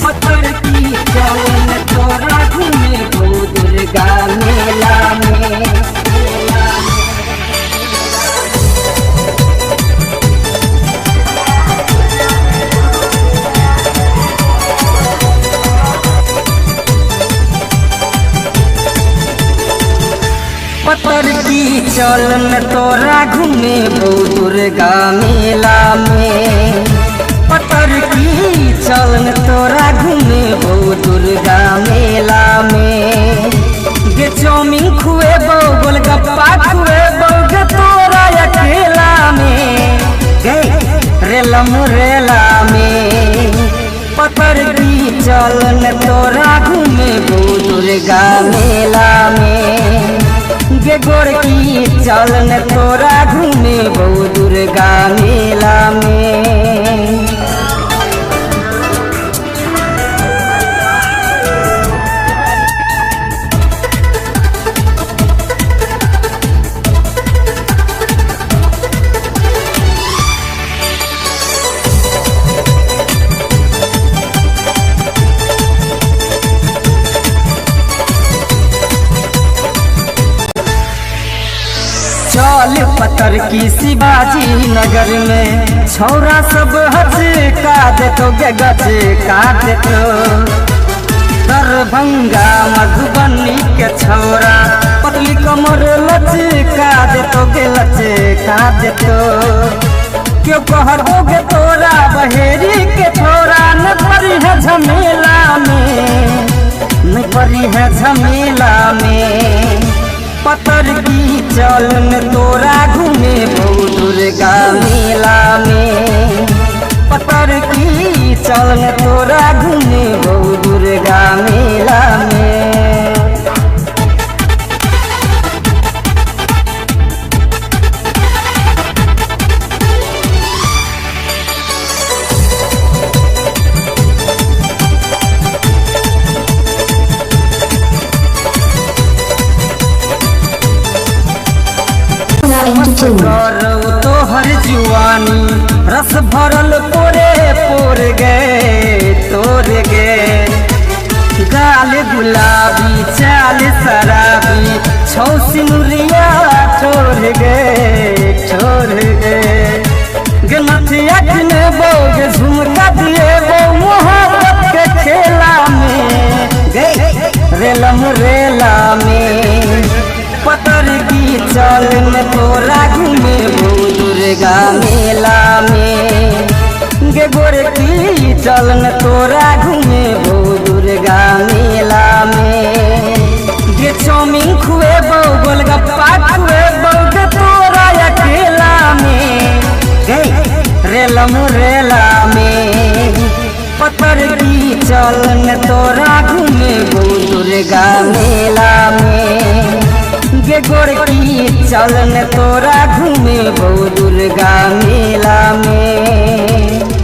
पत्थर की चलन तोरा घूमे गो दुर्गा मेला में। पत्थर की चलन तोरा घूमे गो दुर्गा मेला में। पत्थर की चलन तोरा घूमे गो दुर्गा मेला में। गे चौमिन खुए बो गोलगप्पा खुए बो गे तोरा अकेला में। गे रेलम रेला में पत्थर की चलन तोरा घूमे गो दुर्गा मेला में। गे गोर की चलन तोरा घूमे गो दुर्गा मेला में। चल पत्थर की शिवाजी नगर में छौरा सब हचका देतो गे गचका देतो। दरभंगा मधुबनी के छौरा पतली कमर लचका देतो गे लचका देतो। क्यों कह दोगे तोरा बहेरी के छौरा न पड़ी है झमेला में, न पड़ी है झमेला में। पत्थर की चलन तोरा घूमे गो दुर्गा मेला में। पत्थर की चलन तोरा घूमे गो दुर्गा मेला में। करो तोहर जुआनी रस भरल पोरे पोर गए तोर गे। गाल गुलाबी चाल शराबी छौ सिनुरिया छोड़ गए छोड़ गए। गनथिया किने बोग झुमका दिए वो मोहब्बत के खेला में। गए रेलम रेला में पत्थर की चलन तोरा घूमे गो दुर्गा मेला में। गे गोर की चलन तोरा घूमे गो दुर्गा मेला में। गे चौमिन खुए बो गोलगप्पा खुए बो गे तोरा अकेला में। गे रेलम रेला में पत्थर की चलन तोरा घूमे गो दुर्गा मेला में। गे गोर की चलन तोरा घूमे गो दुर्गा मेला में।